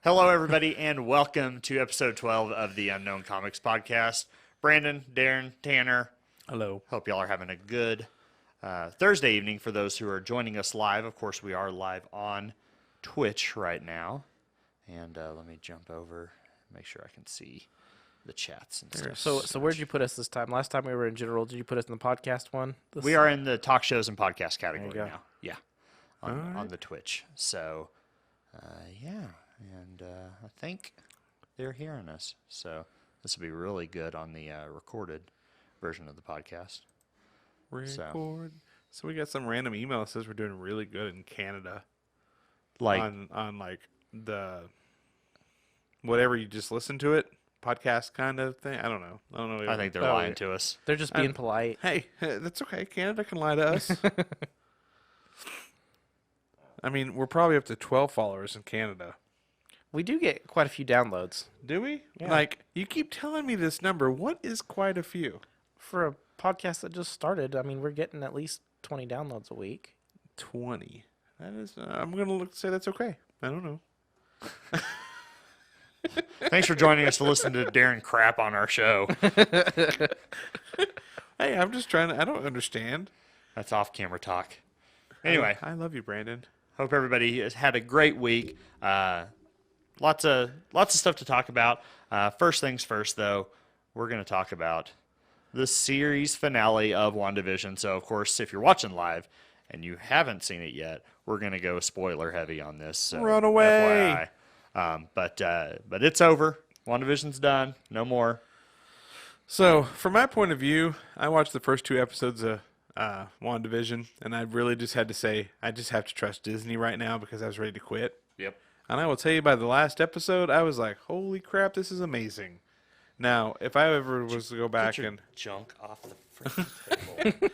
Hello, everybody, and welcome to episode 12 of the Unknown Comics Podcast. Brandon, Darren, Tanner. Hello. Hope y'all are having a good Thursday evening for those who are joining us live. Of course, we are live on Twitch right now. And let me jump over, make sure I can see the chats and stuff. So where'd you put us this time? Last time we were in general. Did you put us in the podcast one? We are in the talk shows and podcast category go. now. Yeah, on the Twitch. So, yeah. And I think they're hearing us. So this will be really good on the recorded version of the podcast. Record. So we got some random email that says we're doing really good in Canada. Like on like the whatever you just listen to it podcast kind of thing. I don't know. I think they're lying to us. They're just being polite. Hey, that's okay. Canada can lie to us. I mean, we're probably up to 12 followers in Canada. We do get quite a few downloads. Do we? Yeah. Like, you keep telling me this number. What is quite a few? For a podcast that just started, I mean, we're getting at least 20 downloads a week. 20. That is, I'm going to say that's okay. I don't know. Thanks for joining us to listen to Darren crap on our show. Hey, I'm just trying to, I don't understand. That's off-camera talk. Anyway. I love you, Brandon. Hope everybody has had a great week. Lots of stuff to talk about. First things first, though, we're going to talk about the series finale of WandaVision. So, of course, if you're watching live and you haven't seen it yet, we're going to go spoiler heavy on this. So Run away! FYI. But it's over. WandaVision's done. No more. So, from my point of view, I watched the first 2 episodes of WandaVision, and I really just had to say I just have to trust Disney right now because I was ready to quit. Yep. And I will tell you, by the last episode, I was like, holy crap, this is amazing. Now, if I ever was to go back and... junk off the freaking table.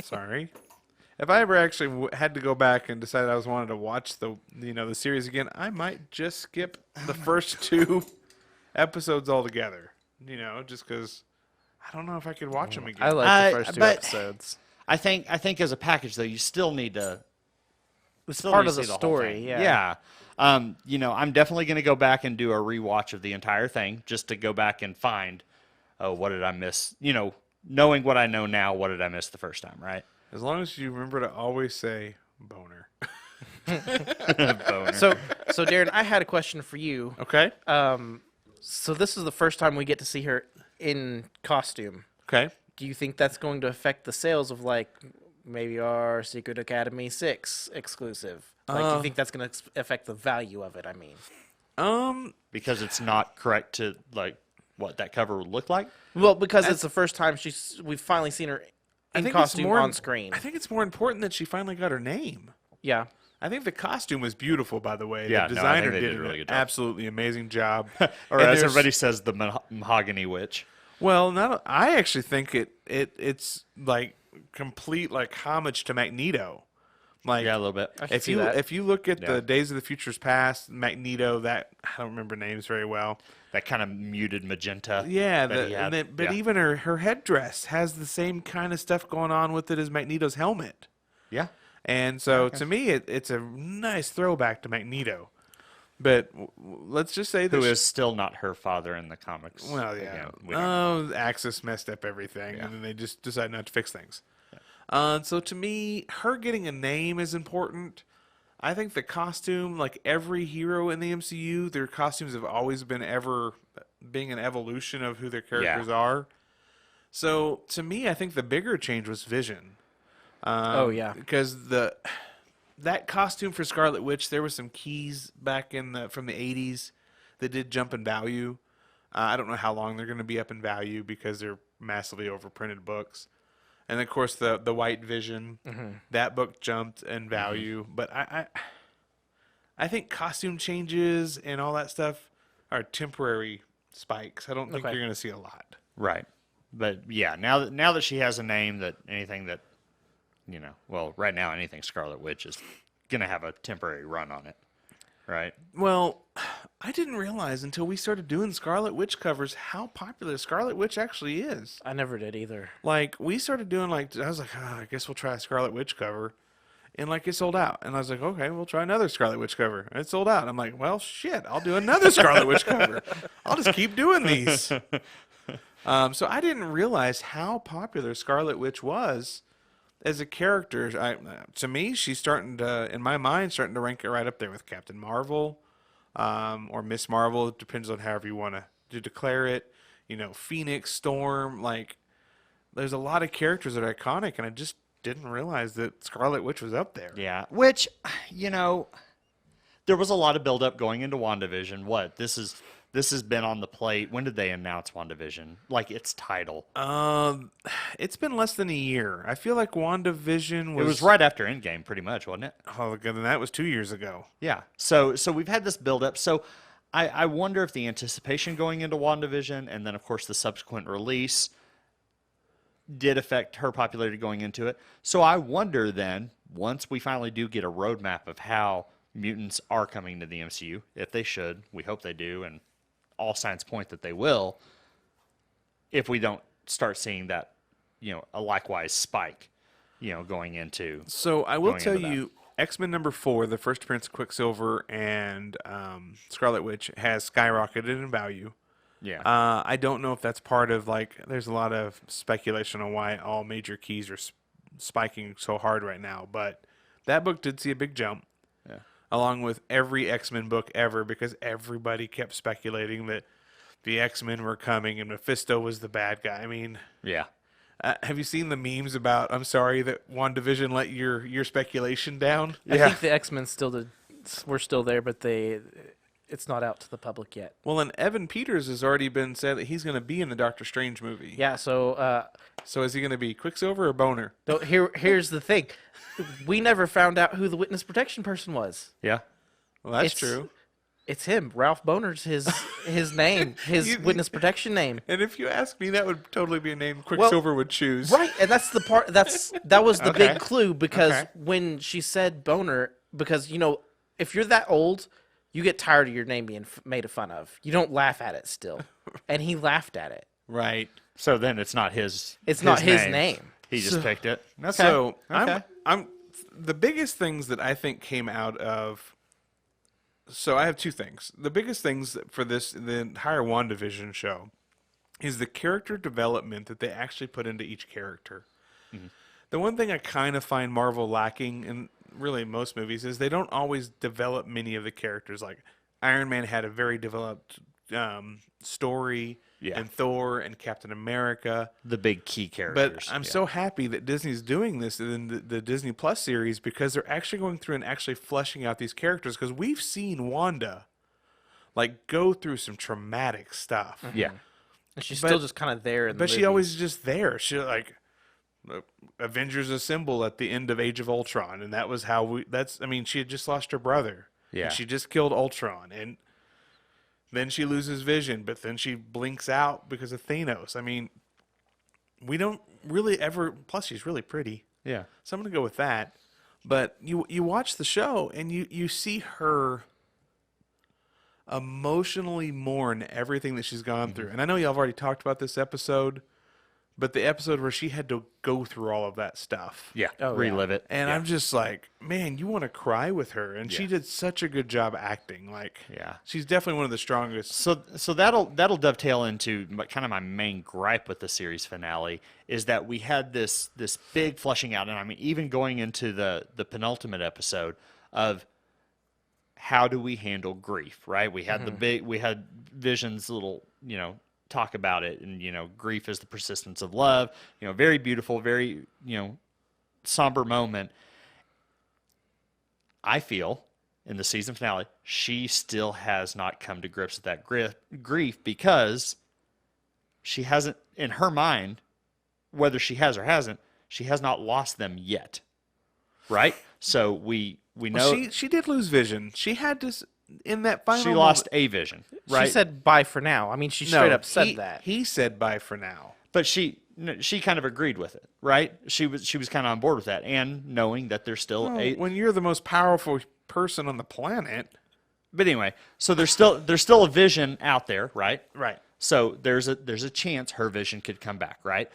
Sorry. If I ever actually had to go back and decided I wanted to watch the series again, I might just skip the first 2 episodes altogether. Just because I don't know if I could watch them again. I like the first 2 but- episodes. I think as a package, though, you still need to... It's still part need of to the see whole story, thing. yeah. I'm definitely going to go back and do a rewatch of the entire thing just to go back and find, what did I miss? Knowing what I know now, what did I miss the first time, right? As long as you remember to always say boner. Boner. So Darren, I had a question for you. Okay? So this is the first time we get to see her in costume. Okay. Do you think that's going to affect the sales of, like, maybe our Secret Academy 6 exclusive? Like, do you think that's going to affect the value of it, I mean? Because it's not correct to, like, what that cover would look like? Well, because it's the first time we've finally seen her in costume on screen. I think it's more important that she finally got her name. Yeah. I think the costume was beautiful, by the way. Yeah, the no, I think designer they did did a really an good job. absolutely amazing job. Or And as there's- everybody says, the Mahogany Witch. Well, I actually think it's like complete like homage to Magneto. Like, Yeah, a little bit. I can see that. if you look at Yeah. the Days of the Futures Past, Magneto, that I don't remember names very well. That kind of muted magenta. Yeah, that he had. but Yeah. even her headdress has the same kind of stuff going on with it as Magneto's helmet. Yeah. And so to me, it's a nice throwback to Magneto. But let's just say that Who is still not her father in the comics. well, yeah. Again, we don't know. Axis messed up everything, Yeah. and then they just decided not to fix things. So to me, her getting a name is important. I think the costume, like every hero in the MCU, their costumes have always been being an evolution of who their characters are. So to me, I think the bigger change was Vision. Oh, yeah. Because that costume for Scarlet Witch, there were some keys back from the 80s that did jump in value. I don't know how long they're going to be up in value because they're massively overprinted books. And of course, the White Vision, that book jumped in value. But I think costume changes and all that stuff are temporary spikes. I don't think you're going to see a lot. Right. But yeah, now that she has a name, that anything that, right now anything Scarlet Witch is going to have a temporary run on it. Right. Well, I didn't realize until we started doing Scarlet Witch covers how popular Scarlet Witch actually is. I never did either. Like, we started doing, I was like, I guess we'll try a Scarlet Witch cover. And like it sold out. And I was like, okay, we'll try another Scarlet Witch cover. And it sold out. I'm like, well, shit, I'll do another Scarlet Witch cover. I'll just keep doing these. So I didn't realize how popular Scarlet Witch was as a character. To me, she's starting to, in my mind, starting to rank it right up there with Captain Marvel or Miss Marvel. It depends on however you want to declare it. You know, Phoenix, Storm. Like, there's a lot of characters that are iconic, and I just didn't realize that Scarlet Witch was up there. Yeah, which, there was a lot of buildup going into WandaVision. This has been on the plate. When did they announce WandaVision? Like its title. It's been less than a year. I feel like WandaVision was... It was right after Endgame, pretty much, wasn't it? Oh, good, then that was 2 years ago. Yeah. So we've had this buildup. So I wonder if the anticipation going into WandaVision and then, of course, the subsequent release did affect her popularity going into it. So I wonder then, once we finally do get a roadmap of how mutants are coming to the MCU, if they should, we hope they do, and all signs point that they will, if we don't start seeing that, a likewise spike, going into. So I will tell you, X-Men #4, the first appearance of Quicksilver and Scarlet Witch, has skyrocketed in value. Yeah. I don't know if that's part of, there's a lot of speculation on why all major keys are spiking so hard right now, but that book did see a big jump. Yeah. Along with every X-Men book ever, because everybody kept speculating that the X-Men were coming and Mephisto was the bad guy. I mean, yeah. Have you seen the memes about, I'm sorry that WandaVision let your speculation down? I think the X-Men we're still there, but it's not out to the public yet. Well, and Evan Peters has already been said that he's going to be in the Doctor Strange movie. Yeah, so... so is he going to be Quicksilver or Boner? No, here's the thing. We never found out who the witness protection person was. Yeah. Well, that's true. It's him. Ralph Boner's his name, his witness protection name. And if you ask me, that would totally be a name Quicksilver would choose. Right, and that's the part. That was the big clue, because when she said Boner, because if you're that old, you get tired of your name being made fun of. You don't laugh at it still, and he laughed at it. Right. So then it's not his. It's not his name. He just picked it. Okay. So okay. I'm the biggest things that I think came out of. So I have two things. The biggest things for the entire WandaVision show is the character development that they actually put into each character. Mm-hmm. The one thing I kind of find Marvel lacking in really most movies is they don't always develop many of the characters. Like Iron Man had a very developed story, and Thor and Captain America. The big key characters. But I'm so happy that Disney's doing this in the Disney Plus series, because they're actually going through and actually fleshing out these characters, because we've seen Wanda go through some traumatic stuff. Mm-hmm. Yeah. And she's still just kind of there. But she always just there. She Avengers Assemble at the end of Age of Ultron, and that was how she had just lost her brother. Yeah. And she just killed Ultron, and then she loses vision, but then she blinks out because of Thanos. I mean, we don't really ever... Plus, she's really pretty. Yeah. So I'm going to go with that. But you watch the show, and you see her emotionally mourn everything that she's gone through. And I know y'all have already talked about this episode, but the episode where she had to go through all of that stuff. Yeah, relive it. And I'm just like, man, you want to cry with her. And she did such a good job acting. She's definitely one of the strongest. So that'll dovetail into kind of my main gripe with the series finale, is that we had this big fleshing out, and I mean, even going into the penultimate episode of how do we handle grief, right? We had we had Vision's little, talk about it, and grief is the persistence of love, very beautiful, very somber moment. I feel in the season finale she still has not come to grips with that grief, because she hasn't, in her mind, whether she has or hasn't, she has not lost them yet, right? So we know she did lose vision. She had to, in that final she lost a vision, right? She said bye for now. I mean, she straight up said that. He said bye for now. But she kind of agreed with it, right? She was kind of on board with that, and knowing that there's still when you're the most powerful person on the planet. But anyway, so there's still a vision out there, right? Right. So there's a chance her vision could come back, right?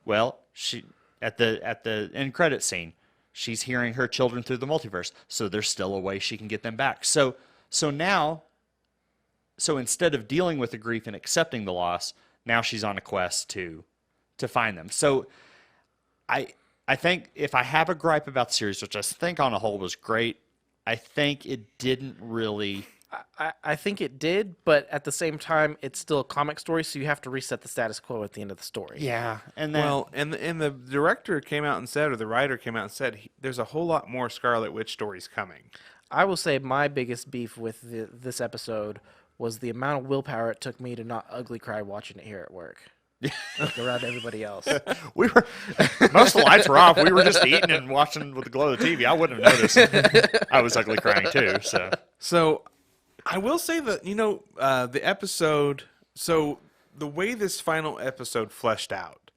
Well, she at the end credit scene, she's hearing her children through the multiverse, so there's still a way she can get them back. So instead of dealing with the grief and accepting the loss, now she's on a quest to find them. So I think if I have a gripe about the series, which I think on a whole was great, I think it didn't really. I think it did, but at the same time, it's still a comic story, so you have to reset the status quo at the end of the story. Yeah, and then and the director came out and said, or the writer came out and said, there's a whole lot more Scarlet Witch stories coming. I will say my biggest beef with this episode was the amount of willpower it took me to not ugly cry watching it here at work. Like around everybody else. we were most of the lights were off. We were just eating and watching with the glow of the TV. I wouldn't have noticed. I was ugly crying too. So I will say that the episode. So the way this final episode fleshed out.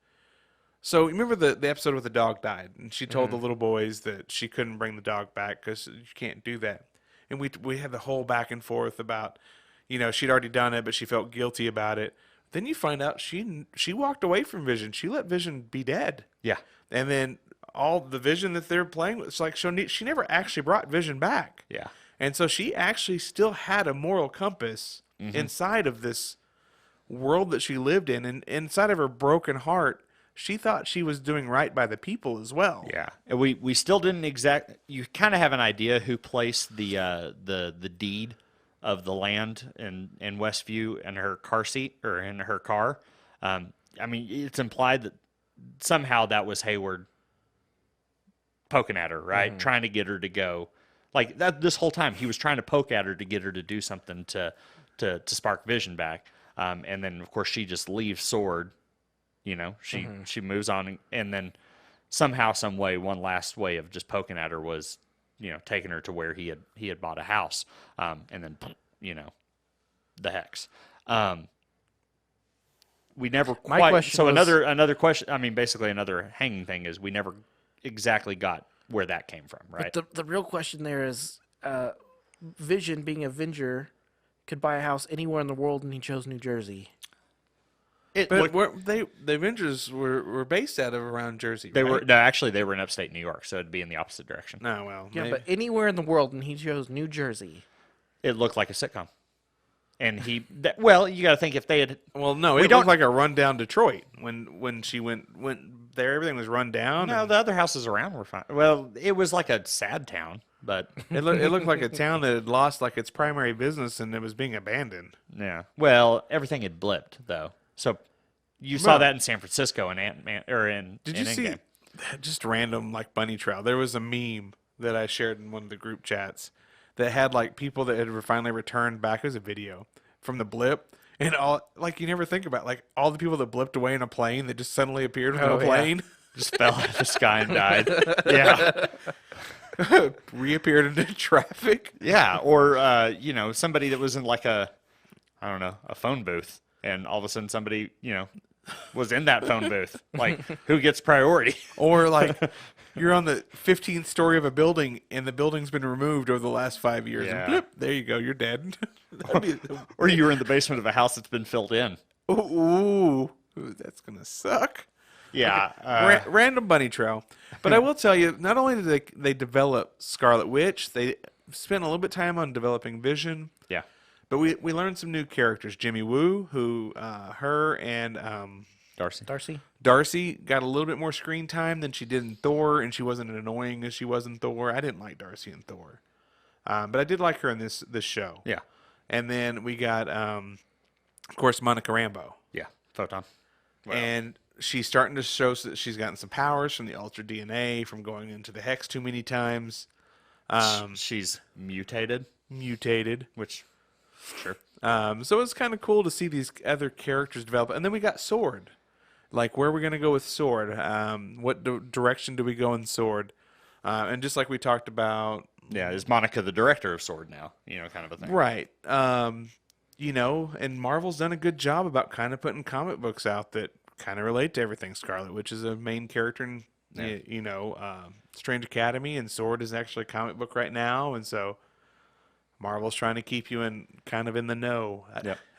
So remember the episode with the dog died, and she told the little boys that she couldn't bring the dog back because you can't do that. And we had the whole back and forth about, she'd already done it, but she felt guilty about it. Then you find out she walked away from Vision. She let Vision be dead. Yeah. And then all the Vision that they're playing with, it's like she never actually brought Vision back. Yeah. And so she actually still had a moral compass inside of this world that she lived in. And inside of her broken heart, she thought she was doing right by the people as well. Yeah. And we still didn't you kind of have an idea who placed the deed of the land in Westview in her car seat or in her car. I mean, it's implied that somehow that was Hayward poking at her, right? Trying to get her to go. Like that this whole time he was trying to poke at her to get her to do something to spark Vision back. And then of course she just leaves Sword. She moves on, and then somehow, some way, one last way of just poking at her was, taking her to where he had bought a house, and then, the hex. We never quite. So another question. I mean, basically another hanging thing is we never exactly got where that came from, right? But the real question there is, Vision, being Avenger, could buy a house anywhere in the world, and he chose New Jersey. The Avengers were based out of around Jersey. They right? they were in upstate New York, so it'd be in the opposite direction. No, well, Yeah, maybe. but anywhere in the world, and he chose New Jersey. It looked like a sitcom, and you got to think if they had. Well, no, it looked like a rundown Detroit when she went there. Everything was run down. No, the other houses around were fine. Well, it was like a sad town, but it looked like a town that had lost like its primary business and it was being abandoned. Yeah. Well, everything had blipped though. So you saw that in San Francisco and Ant-Man or in. Did you see just random like bunny trail? There was a meme that I shared in one of the group chats that had like people that had finally returned back. It was a video from the blip, and all like you never think about like all the people that blipped away in a plane that just suddenly appeared from a plane, just fell out of the sky and died. Yeah. Reappeared into traffic. Yeah, or somebody that was in like a phone booth. And all of a sudden somebody, was in that phone booth. Like, who gets priority? Or like you're on the 15th story of a building and the building's been removed over the last 5 years. Yeah. And blip, there you go, you're dead. Or you were in the basement of a house that's been filled in. Ooh, that's going to suck. Yeah. Okay. Random bunny trail. But I will tell you, not only did they develop Scarlet Witch, they spent a little bit of time on developing Vision. Yeah. But we learned some new characters. Jimmy Woo, who her and Darcy got a little bit more screen time than she did in Thor, and she wasn't as annoying as she was in Thor. I didn't like Darcy in Thor, but I did like her in this show. Yeah. And then we got, of course, Monica Rambeau. Yeah. Photon. Wow. And she's starting to show that she's gotten some powers from the Ultra DNA, from going into the Hex too many times. She's mutated. Which... Sure. So it's kind of cool to see these other characters develop. And then we got Sword. Like, where are we going to go with Sword? What direction do we go in Sword? And just like we talked about... Yeah, is Monica the director of Sword now? Kind of a thing. Right. And Marvel's done a good job about kind of putting comic books out that kind of relate to everything. Scarlet Witch is a main character in, Strange Academy, and Sword is actually a comic book right now. And so... Marvel's trying to keep you in the know.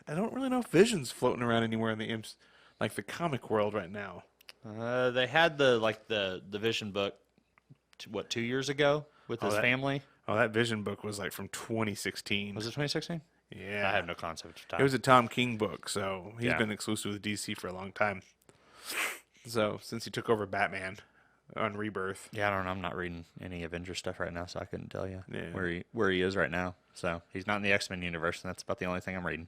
I don't really know if Vision's floating around anywhere in the comic world right now. They had the Vision book 2 years ago with his family? Oh, that Vision book was like from 2016. Was it 2016? Yeah. I have no concept of time. It was a Tom King book, so he's Yeah. been exclusive with DC for a long time. So since he took over Batman on Rebirth. Yeah, I don't know. I'm not reading any Avengers stuff right now, so I couldn't tell you Yeah. where he is right now. So he's not in the X-Men universe, and that's about the only thing I'm reading.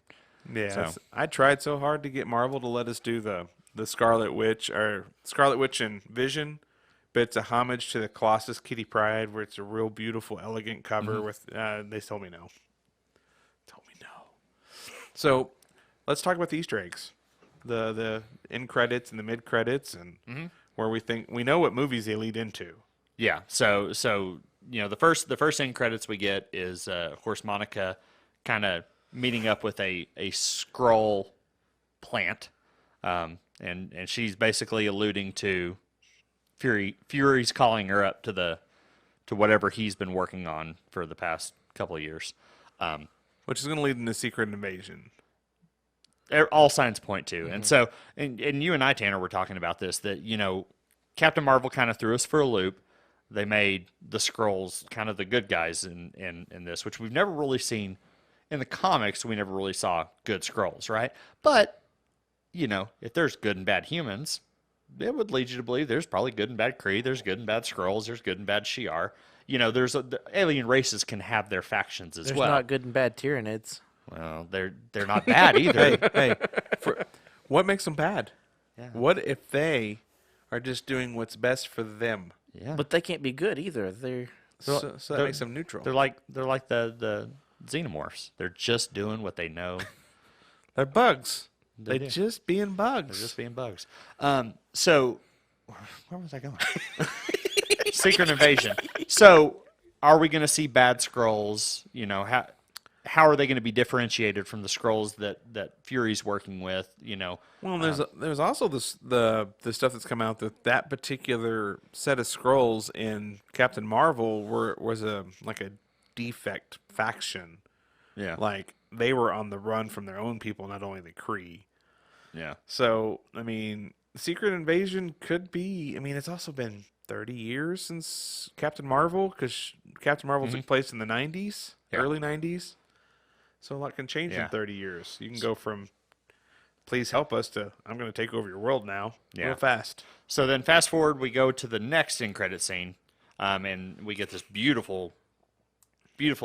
Yeah, So. I tried so hard to get Marvel to let us do the Scarlet Witch and Vision, but it's a homage to the Colossus Kitty Pryde, where it's a real beautiful, elegant cover. With they told me no. So let's talk about the Easter eggs, the end credits and the mid credits, and where we know what movies they lead into. Yeah. So the first end credits we get is of course Monica kind of meeting up with a Skrull plant, and she's basically alluding to Fury's calling her up to whatever he's been working on for the past couple of years. Which is going to lead into Secret Invasion. All signs point to. And so, and you and I, Tanner, were talking about this, that, Captain Marvel kind of threw us for a loop. They made the Skrulls kind of the good guys in this, which we've never really seen in the comics. We never really saw good Skrulls, right? But, if there's good and bad humans, it would lead you to believe there's probably good and bad Kree, there's good and bad Skrulls, there's good and bad Shi'ar. The alien races can have their factions as There's well. not good and bad Tyranids. Well, they're not bad either. hey, what makes them bad? Yeah. What if they are just doing what's best for them? Yeah. But they can't be good either. They're So that makes them neutral. They're like the xenomorphs. They're just doing what they know. They're bugs. They They're do. just being bugs. They're just being bugs. So where was I going? Secret Invasion. So are we going to see bad Skrulls? How are they going to be differentiated from the Skrulls that Fury's working with? Well, there's also the stuff that's come out that particular set of Skrulls in Captain Marvel was a defect faction. Yeah. Like they were on the run from their own people, not only the Kree. Yeah. So Secret Invasion could be. It's also been 30 years since Captain Marvel, because Captain Marvel took place in the 90s, Yeah. early 90s. So a lot can change in 30 years. You can go from please help us to I'm going to take over your world now real fast. So then fast forward, we go to the next end credit scene, and we get this beautiful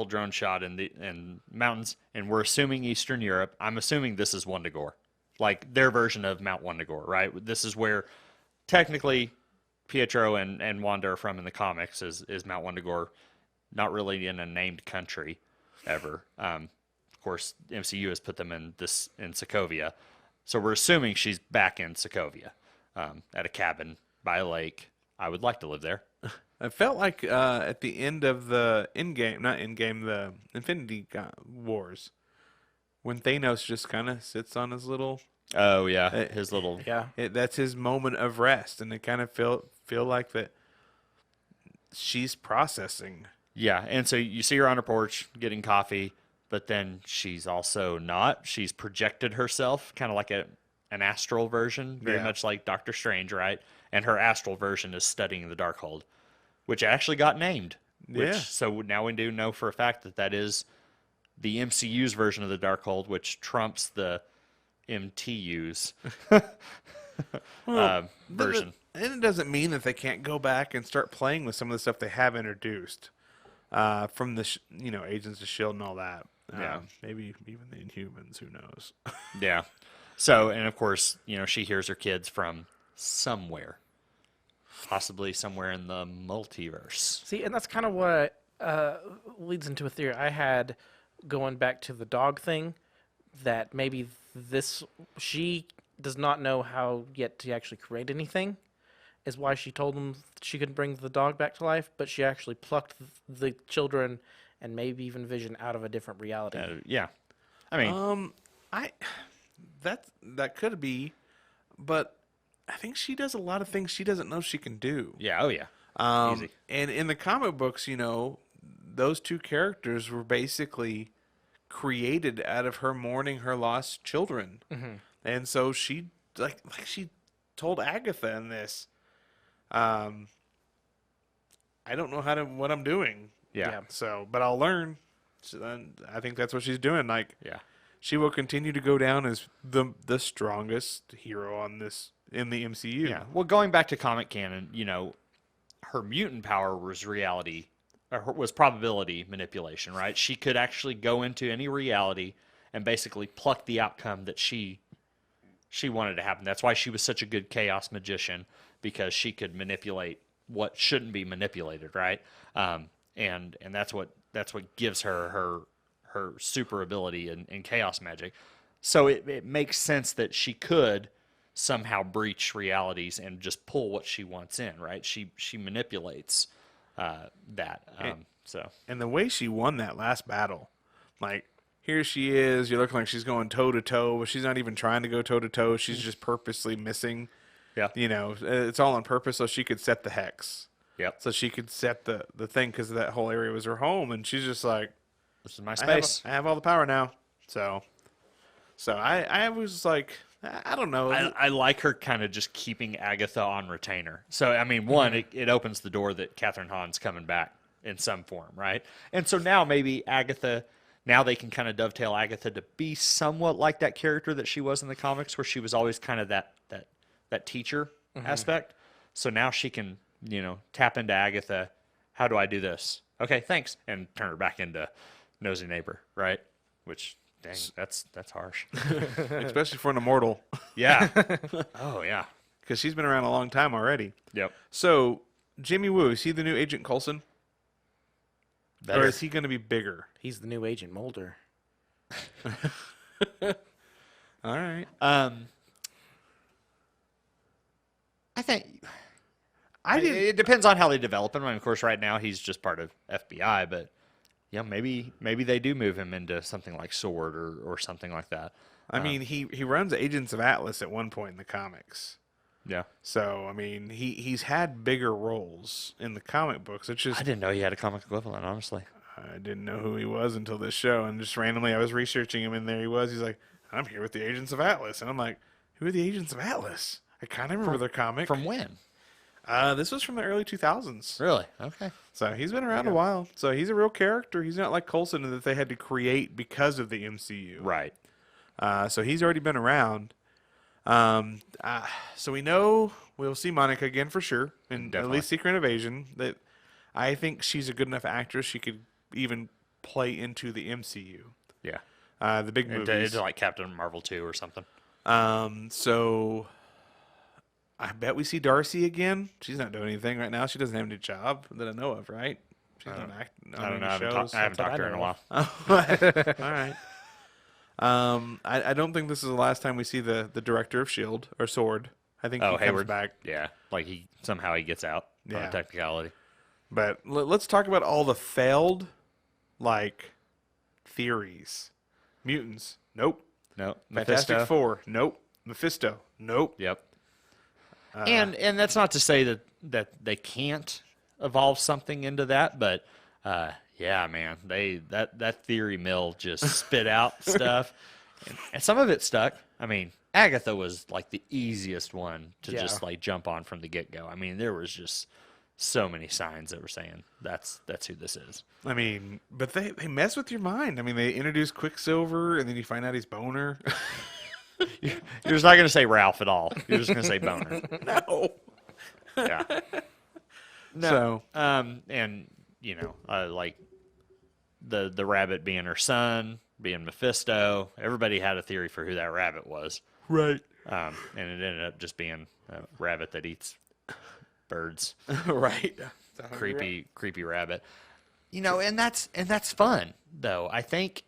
drone shot in mountains, and we're assuming Eastern Europe. I'm assuming this is Wundagore, like their version of Mount Wundagore, right? This is where technically Pietro and Wanda are from in the comics is Mount Wundagore, not really in a named country ever. Of course, MCU has put them in Sokovia, so we're assuming she's back in Sokovia, at a cabin by a lake. I would like to live there. I felt like at the end of the the Infinity Wars, when Thanos just kind of sits on his little. Oh yeah, his little That's his moment of rest, and it kind of feel like that she's processing. Yeah, and so you see her on her porch getting coffee, but then she's also not. She's projected herself, kind of like an astral version, very much like Doctor Strange, right? And her astral version is studying the Darkhold, which actually got named. So now we do know for a fact that is the MCU's version of the Darkhold, which trumps the MTU's version. And it doesn't mean that they can't go back and start playing with some of the stuff they have introduced from the Agents of S.H.I.E.L.D. and all that. Maybe even the Inhumans, who knows? Yeah. So, and of course, she hears her kids from somewhere, possibly somewhere in the multiverse. See, and that's kind of what leads into a theory I had going back to the dog thing, that maybe she does not know how yet to actually create anything, is why she told them she could bring the dog back to life, but she actually plucked the children and maybe even Vision out of a different reality. Yeah. I mean, that could be, but I think she does a lot of things she doesn't know she can do. Yeah. Oh yeah. Easy. And in the comic books, those two characters were basically created out of her mourning her lost children. Mm-hmm. And so she like she told Agatha in this, I don't know what I'm doing. Yeah. So, but I'll learn. So then I think that's what she's doing. Like, Yeah. she will continue to go down as the strongest hero in the MCU. Yeah. Well, going back to comic canon, her mutant power was reality, or was probability manipulation, right? She could actually go into any reality and basically pluck the outcome that she wanted to happen. That's why she was such a good chaos magician, because she could manipulate what shouldn't be manipulated, right? And that's what gives her super ability in chaos magic. So it makes sense that she could somehow breach realities and just pull what she wants in, right? She manipulates that. And the way she won that last battle, like, here she is, you're looking like she's going toe-to-toe, but she's not even trying to go toe-to-toe. She's just purposely missing. Yeah. It's all on purpose so she could set the hex. Yep. So she could set the thing because that whole area was her home, and she's just like, This is my space. I have all the power now. So I was like, I don't know. I like her kind of just keeping Agatha on retainer. So, I mean, one, it opens the door that Catherine Hahn's coming back in some form, right? And so now maybe Agatha, now they can kind of dovetail Agatha to be somewhat like that character that she was in the comics, where she was always kind of that teacher aspect. So now she can, tap into Agatha. How do I do this? Okay, thanks. And turn her back into nosy neighbor, right? Which, dang, that's harsh. Especially for an immortal. Yeah. Oh, yeah. Because she's been around a long time already. Yep. So, Jimmy Woo, is he the new Agent Coulson? Better. Or is he going to be bigger? He's the new Agent Mulder. All right. I think it depends on how they develop him. I mean, of course, right now he's just part of FBI, but maybe they do move him into something like Sword or something like that. I mean, he runs Agents of Atlas at one point in the comics. Yeah. So, I mean, he's had bigger roles in the comic books. It's just I didn't know he had a comic equivalent, honestly. I didn't know who he was until this show, and just randomly I was researching him, and there he was. He's like, I'm here with the Agents of Atlas. And I'm like, who are the Agents of Atlas? I kind of remember their comic. From when? This was from the early 2000s. Really? Okay. So he's been around a while. So he's a real character. He's not like Coulson that they had to create because of the MCU. Right. So he's already been around. So we know we'll see Monica again for sure, and Definitely. at least Secret Invasion. That I think she's a good enough actress. She could even play into the MCU. Yeah. The big movies. Into like Captain Marvel 2 or something. So I bet we see Darcy again. She's not doing anything right now. She doesn't have any job that I know of, right? She's not acting on I don't know. any shows. I haven't talked to her in a while. All right. I don't think this is the last time we see the director of S.H.I.E.L.D. or Sword. I think he comes Hayward. back. Yeah. Like he gets out on Yeah. a technicality. But let's talk about all the failed, theories. Mutants. Nope. No. Fantastic Mephisto. Four. Nope. Mephisto. Nope. Yep. And that's not to say that they can't evolve something into that, but yeah, man, that theory mill just spit out stuff, and some of it stuck. I mean, Agatha was like the easiest one to just like jump on from the get go. I mean, there was just so many signs that were saying that's who this is. I mean, but they mess with your mind. I mean, they introduce Quicksilver, and then you find out he's Boner. You're just not going to say Ralph at all. You're just going to say Boner. No. Yeah. So, and like the rabbit being her son, being Mephisto. Everybody had a theory for who that rabbit was. right. And it ended up just being a rabbit that eats birds. Right. Creepy rabbit. And that's fun though. I think.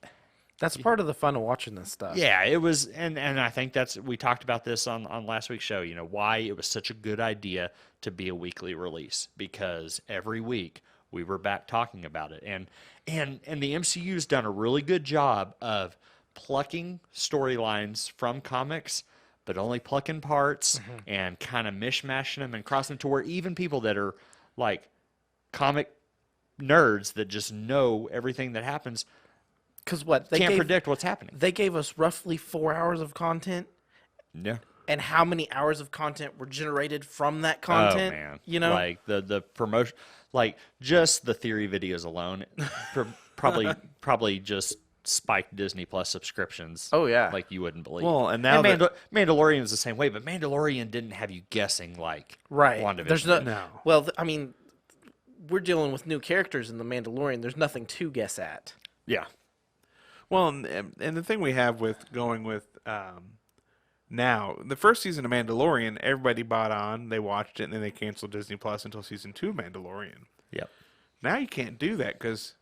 That's part of the fun of watching this stuff. Yeah, it was, and I think we talked about this on last week's show, why it was such a good idea to be a weekly release, because every week we were back talking about it. And the MCU's done a really good job of plucking storylines from comics, but only plucking parts and kind of mishmashing them and crossing them to where even people that are like comic nerds that just know everything that happens Because what can't predict what's happening. They gave us roughly 4 hours of content. Yeah. and how many hours of content were generated from that content. Oh man, You know, like the promotion, like just the theory videos alone, probably just spiked Disney Plus subscriptions. Oh, yeah. like you wouldn't believe. Well, and now Mandalorian is the same way, but Mandalorian didn't have you guessing like right? WandaVision. There's did. No. Well, I mean, we're dealing with new characters in the Mandalorian. There's nothing to guess at. Yeah, Well, and the thing we have with going with now, the first season of Mandalorian, everybody bought on, they watched it, and then they canceled Disney Plus until season 2 of Mandalorian. yep. Now you can't do that because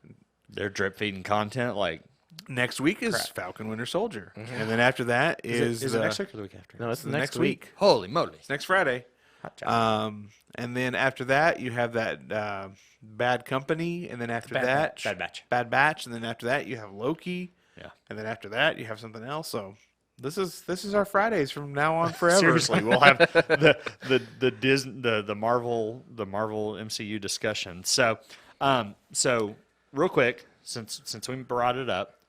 They're drip feeding content like. next week is Falcon Winter Soldier, and then after that Is it next week or the week after? No, it's the next week. Holy moly! It's next Friday. Hot job. And then after that, you have that Bad Company, and then after Bad that, Batch. Bad Batch, and then after that, you have Loki, Yeah. and then after that, you have something else. So this is our Fridays from now on forever. Seriously, we'll have the Marvel MCU discussion. So, real quick, since we brought it up,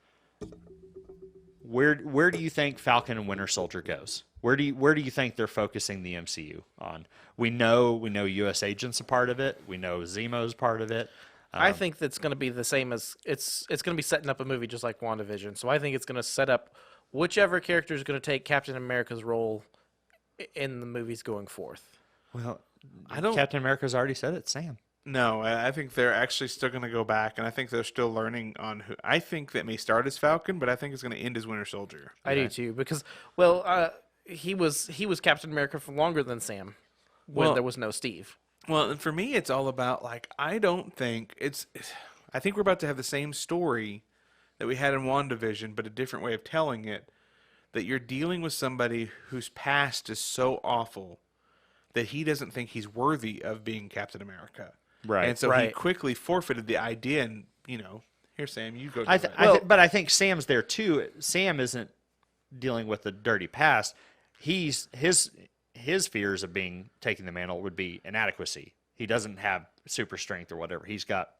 where do you think Falcon and Winter Soldier goes? Where do you think they're focusing the MCU on? We know U.S. Agent's a part of it. We know Zemo's part of it. I think that's going to be the same as it's going to be setting up a movie just like WandaVision. So I think it's going to set up whichever character is going to take Captain America's role in the movies going forth. Well, I don't. Captain America's already said it. Sam. No, I think they're actually still going to go back, and I think they're still learning on who. I think that may start as Falcon, but I think it's going to end as Winter Soldier. I do too because he was Captain America for longer than Sam when Well- there was no Steve. Well, and for me, it's all about like I don't think I think we're about to have the same story that we had in WandaVision, but a different way of telling it. That you're dealing with somebody whose past is so awful that he doesn't think he's worthy of being Captain America. Right. And so he Right. quickly forfeited the idea, and here, Sam, you go. But I think Sam's there too. Sam isn't dealing with the dirty past. His fears of being taking the mantle would be inadequacy. He doesn't have super strength or whatever. He's got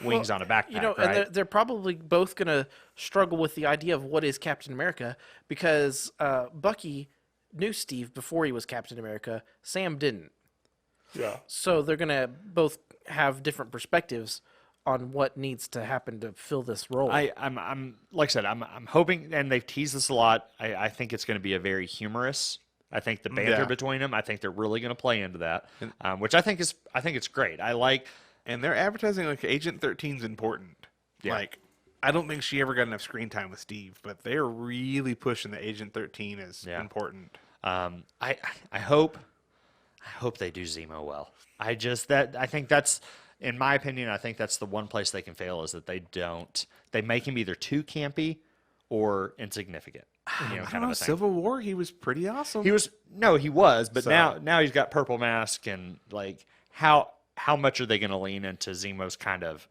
wings on a backpack. And right? they're probably both going to struggle with the idea of what is Captain America because Bucky knew Steve before he was Captain America. Sam didn't. Yeah. So they're going to both have different perspectives on what needs to happen to fill this role. I'm like I said, I'm hoping, and they've teased this a lot. I think it's going to be a very humorous. I think the banter Yeah. between them. I think they're really going to play into that, which I think it's great. I like. And they're advertising like Agent 13's important. Yeah. Like, I don't think she ever got enough screen time with Steve, but they're really pushing that Agent 13 is important. I hope they do Zemo well. I think that's, in my opinion, I think that's the one place they can fail is that they make him either too campy or insignificant. I Kind don't of know, a thing. Civil War, he was pretty awesome. He was, but So- now he's got purple mask and like how much are they going to lean into Zemo's kind of?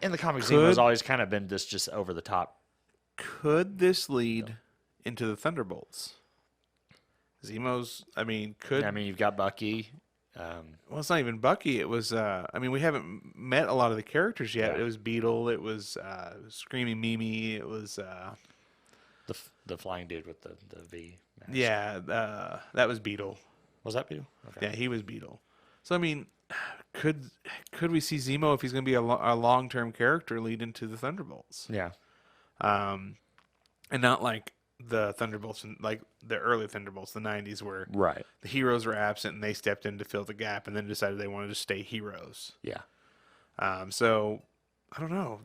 In the comics, Zemo's always kind of been this just over the top. Could this lead into the Thunderbolts? Zemo's, You've got Bucky. Well, it's not even Bucky. It was, we haven't met a lot of the characters yet. Yeah. It was Beetle. It was Screaming Mimi. It was, The flying dude with the V. Mask. that was Beetle. Was that Beetle? Okay. Yeah, he was Beetle. So, could we see Zemo, if he's going to be a long-term character, lead into the Thunderbolts? Yeah. And not like the Thunderbolts, like the early Thunderbolts, the 90s, where Right. the heroes were absent and they stepped in to fill the gap and then decided they wanted to stay heroes. Yeah. So, I don't know.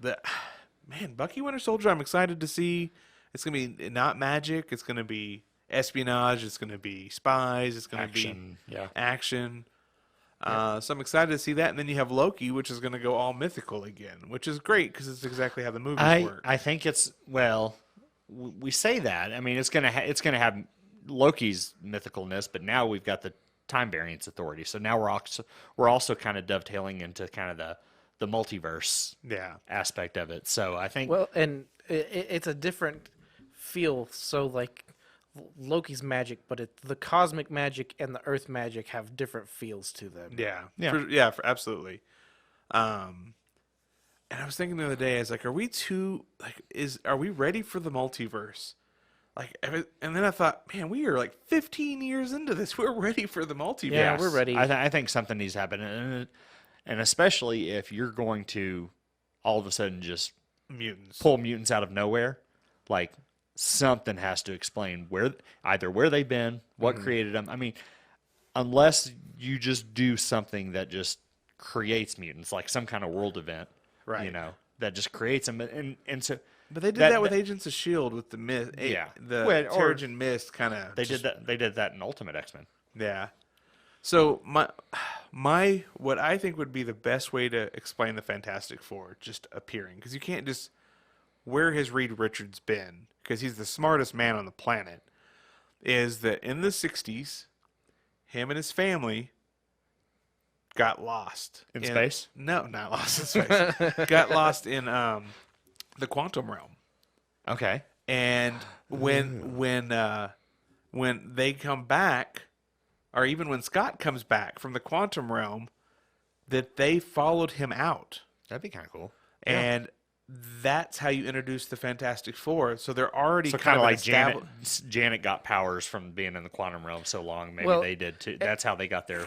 Bucky Winter Soldier, I'm excited to see. It's going to be not magic. It's going to be espionage. It's going to be spies. It's going to be action. So I'm excited to see that. And then you have Loki, which is going to go all mythical again, which is great because it's exactly how the movies work. I think it's, we say that. It's gonna have Loki's mythicalness, but now we've got the time variance authority. So now we're also kind of dovetailing into kind of the multiverse aspect of it. So I think and it's a different feel. So like Loki's magic, but the cosmic magic and the Earth magic have different feels to them. Absolutely. And I was thinking the other day, I was like, are we ready for the multiverse? And then I thought, man, we are like 15 years into this. We're ready for the multiverse. Yeah, we're ready. I think something needs to happen, and especially if you're going to all of a sudden just Mutants. pull mutants out of nowhere, like something has to explain where they've been, what created them. I mean, unless you just do something that just creates mutants, like some kind of world event, Right. You know, that just creates them, and so. But they did that with Agents of S.H.I.E.L.D. with the mist. Yeah. The Well, or- Terrigen mist kind of. They did that in Ultimate X-Men. Yeah. So my what I think would be the best way to explain the Fantastic Four just appearing, because you can't just where has Reed Richards been, because he's the smartest man on the planet, is that in the 60s, him and his family got lost In space? No, not lost in space. Got lost in the quantum realm. Okay. And when they come back, or even when Scott comes back from the quantum realm, that they followed him out. That'd be kind of cool. And that's how you introduce the Fantastic Four. So they're already So kind of like Janet got powers from being in the quantum realm so long. Maybe they did too. That's how they got there.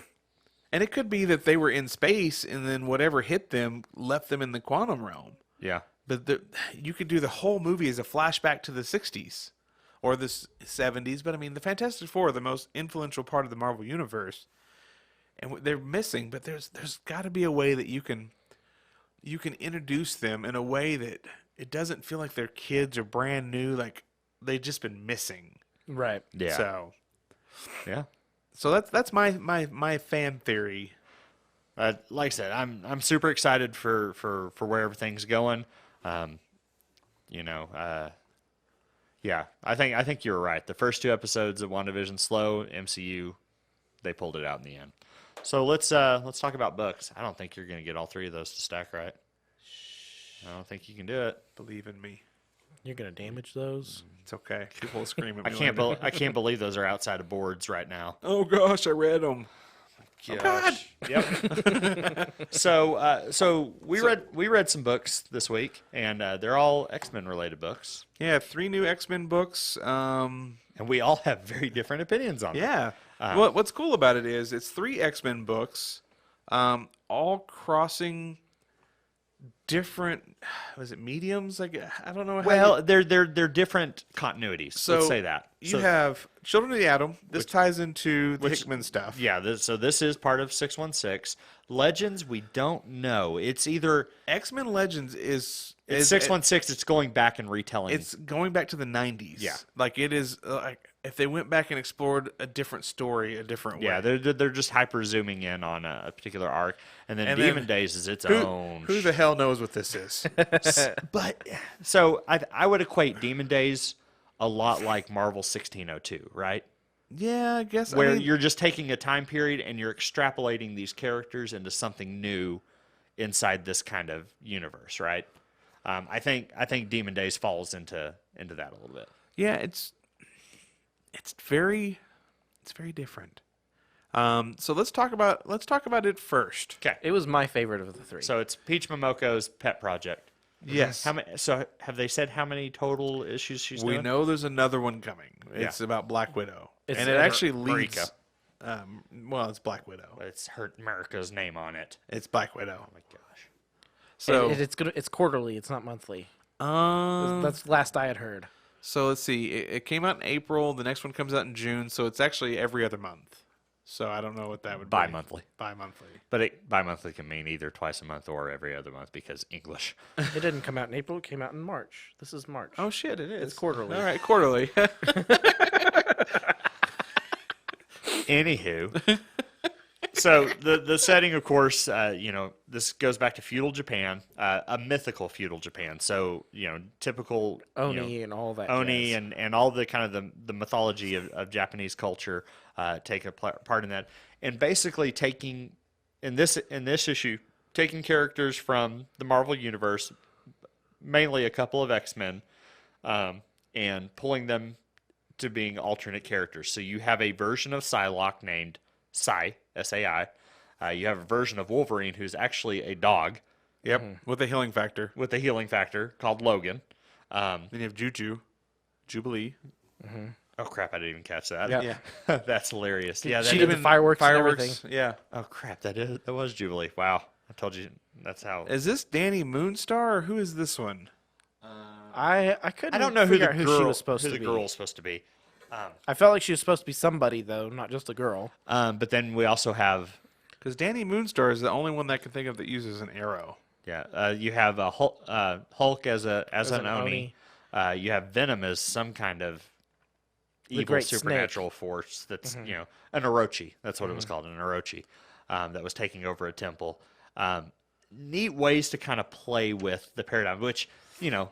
And it could be that they were in space, and then whatever hit them left them in the quantum realm. Yeah. But you could do the whole movie as a flashback to the 60s or the 70s. But, I mean, the Fantastic Four are the most influential part of the Marvel Universe. And they're missing, but there's got to be a way that you can introduce them in a way that it doesn't feel like they're kids or brand new, like they've just been missing. Right. Yeah. So that's my fan theory. Like I said, I'm super excited for where everything's going. Yeah, I think you're right. The first 2 episodes of WandaVision slow. MCU, they pulled it out in the end. So let's talk about books. I don't think you're going to get all 3 of those to stack right. I don't think you can do it. Believe in me. You're gonna damage those. It's okay. People will scream at me. I can't believe those are outside of boards right now. Oh gosh, I read them. Gosh. Yep. So we read some books this week, and they're all X-Men related books, Yeah, 3 new X-Men books. and we all have very different opinions on them. Yeah. What's cool about it is it's 3 X-Men books, all crossing different. Was it mediums? Like I don't know. Well, they're different continuities. So let's say that. You have Children of the Atom. This ties into the Hickman stuff. Yeah. This is part of 616. Legends, we don't know. It's either X-Men Legends is 616. It's going back and retelling. It's going back to the 90s. Yeah. Like it is like if they went back and explored a different story a different way. Yeah, they're just hyper zooming in on a particular arc, and then Demon Days is its own. Who the hell knows what this is? But so I would equate Demon Days a lot like Marvel 1602, right? Yeah, I guess. Where you're just taking a time period and you're extrapolating these characters into something new inside this kind of universe, right? I think Demon Days falls into that a little bit. Yeah, it's very different. So let's talk about it first. Okay. It was my favorite of the 3. So it's Peach Momoko's pet project. Yes. How many? So have they said how many total issues she's We doing? know there's another one coming. It's about Black Widow, It's and it actually leads. Marika. Well, it's Black Widow. It's her America's name on it. It's Black Widow. Oh my gosh. So it's quarterly. It's not monthly. um, That's the last I had heard. so let's see. It came out in April. The next one comes out in June. So it's actually every other month. So I don't know what that would be. Bi-monthly. Bi-monthly. But bi-monthly can mean either twice a month or every other month because English. It didn't come out in April. It came out in March. This is March. Oh shit! It is. It's quarterly. All right, quarterly. Anywho, so the setting, of course, this goes back to feudal Japan, a mythical feudal Japan. So typical Oni and all that. Oni jazz. and all the kind of the mythology of Japanese culture take a part in that, and basically taking in this issue, taking characters from the Marvel universe, mainly a couple of X-Men, and pulling them to being alternate characters. So you have a version of Psylocke named Sai, S-A-I. You have a version of Wolverine who's actually a dog Yep, with a healing factor. with a healing factor called Logan. Then you have Jubilee. Oh crap! I didn't even catch that. Yeah. That's hilarious. Yeah, She that did the fireworks and everything. Yeah. oh crap! That was Jubilee. Wow, I told you that's how. Is this Danny Moonstar or who is this one? I couldn't. I don't know who figure the out girl she was supposed who to the be. girl was supposed to be. I felt like she was supposed to be somebody though, not just a girl. But then we also have Because Danny Moonstar is the only one that I can think of that uses an arrow. you have Hulk as an an Oni. You have Venom as some kind of evil great supernatural force that's an Orochi. That's what it was called, an Orochi, that was taking over a temple. Neat ways to kind of play with the paradigm, which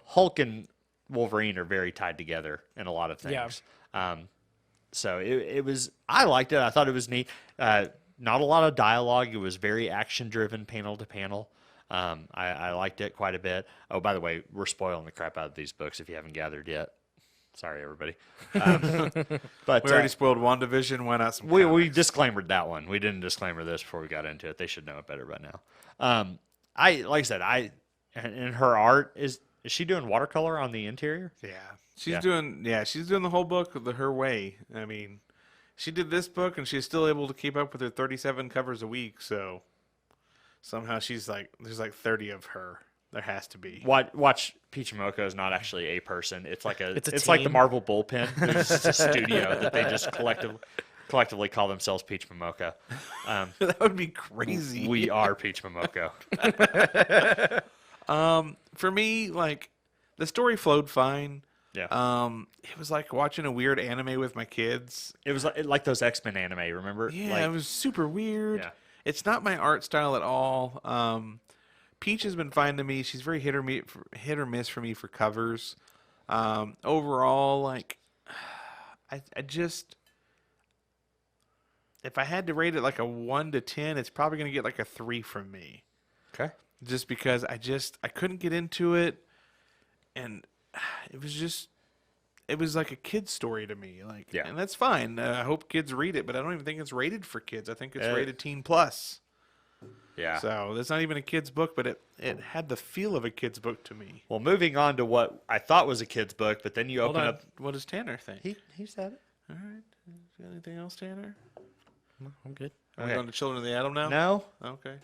Hulk and Wolverine are very tied together in a lot of things. Yeah. So it was. I liked it. I thought it was neat. Not a lot of dialogue. It was very action driven, panel to panel. I liked it quite a bit. Oh, by the way, we're spoiling the crap out of these books if you haven't gathered yet. Sorry, everybody. But We already spoiled WandaVision. Why not some we comics? disclaimered that one. We didn't disclaimer this before we got into it. They should know it better by now. Like I said, and her art is she doing watercolor on the interior? Yeah. She's Yeah. doing the whole book her way. I mean, she did this book and she's still able to keep up with her 37 covers a week, so somehow there's like 30 of her. There has to be. Watch Peach Momoko is not actually a person. It's like It's a like the team. Marvel bullpen. It's just a studio that they just collectively call themselves Peach Momoko. That would be crazy. We are Peach Momoko. For me, like, the story flowed fine. Yeah. It was like watching a weird anime with my kids. It was like those X-Men anime, remember? Yeah, Like, it was super weird. Yeah. It's not my art style at all. Peach has been fine to me. She's very hit or miss for me for covers. Overall, like, I just, if I had to rate it like a 1 to 10, it's probably going to get like a 3 from me. Okay. Just because I couldn't get into it, and it was like a kid's story to me. Like, Yeah. and that's fine. I hope kids read it, but I don't even think it's rated for kids. I think it's Uh, rated teen plus. Yeah. So it's not even a kid's book, but it had the feel of a kid's book to me. Well, moving on to what I thought was a kid's book, but then you Hold open on. up. What does Tanner think? He said it. All right. Got anything else, Tanner? I'm good. Are we Okay. going to Children of the Atom now? No. Okay.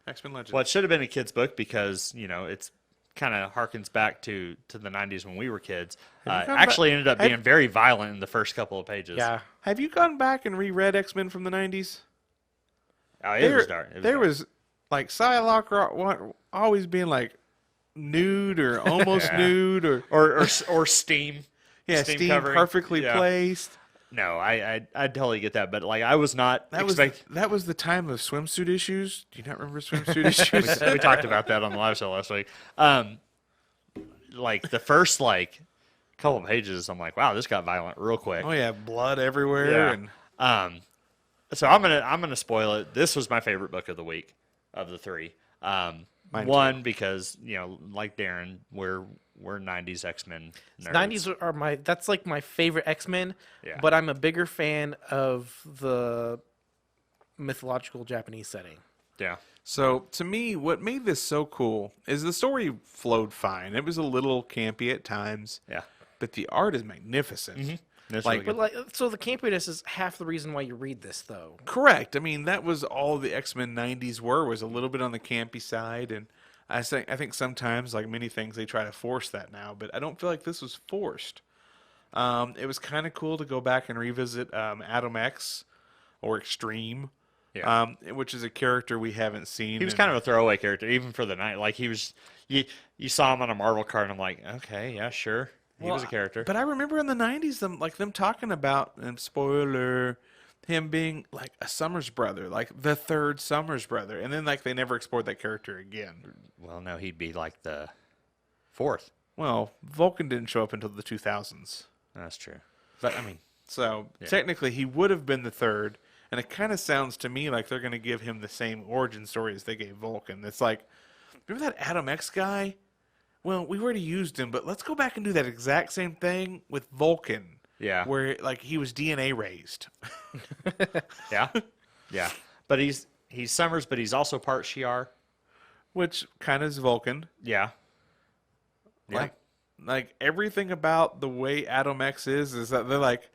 X-Men Legends. Well, it should have been a kid's book because it's kind of harkens back to the 90s when we were kids. Have you gone Actually back- ended up have- being very violent in the first couple of pages. Yeah. Have you gone back and reread X-Men from the 90s? Oh, it was dark. There was like Psylocke always being like nude or almost Yeah. nude or steam. steam covering. perfectly Yeah. placed. No, I totally get that, but like I was not That was the time of swimsuit issues. Do you not remember swimsuit issues? we talked about that on the live show last week. Like the first couple of pages, I'm like, wow, this got violent real quick. Oh yeah, blood everywhere. Yeah. And So I'm gonna spoil it. This was my favorite book of the week of the three. One because like Darren, we're 90s X-Men nerds. 90s are that's like my favorite X-Men, Yeah. but I'm a bigger fan of the mythological Japanese setting. Yeah. so to me, what made this so cool is the story flowed fine. It was a little campy at times, Yeah. but the art is magnificent. That's Like- really But good. so the campiness is half the reason why you read this, though. Correct. I mean, that was all the X-Men 90s was a little bit on the campy side, and I think sometimes, like many things, they try to force that now, but I don't feel like this was forced. It was kind of cool to go back and revisit Atom X or Extreme, Yeah. which is a character we haven't seen. He was kind of a throwaway character, even for the night. Like he was, you saw him on a Marvel card, and I'm like, okay, yeah, sure, he was a character. But I remember in the 90s, them talking about, and spoiler, him being like a Summers brother, like the third Summers brother, and then like they never explored that character again. Well, no, he'd be like the fourth. Well, Vulcan didn't show up until the 2000s. That's true. But I mean, So technically, he would have been the third, and it kind of sounds to me like they're going to give him the same origin story as they gave Vulcan. It's like, remember that Atom X guy? Well, we already used him, but let's go back and do that exact same thing with Vulcan. Yeah. Where like he was DNA raised. yeah, yeah. But he's Summers, but he's also part Shi'ar. Which kind of is Vulcan. Yeah. Yeah. Like like everything about the way Adam X is that they're like,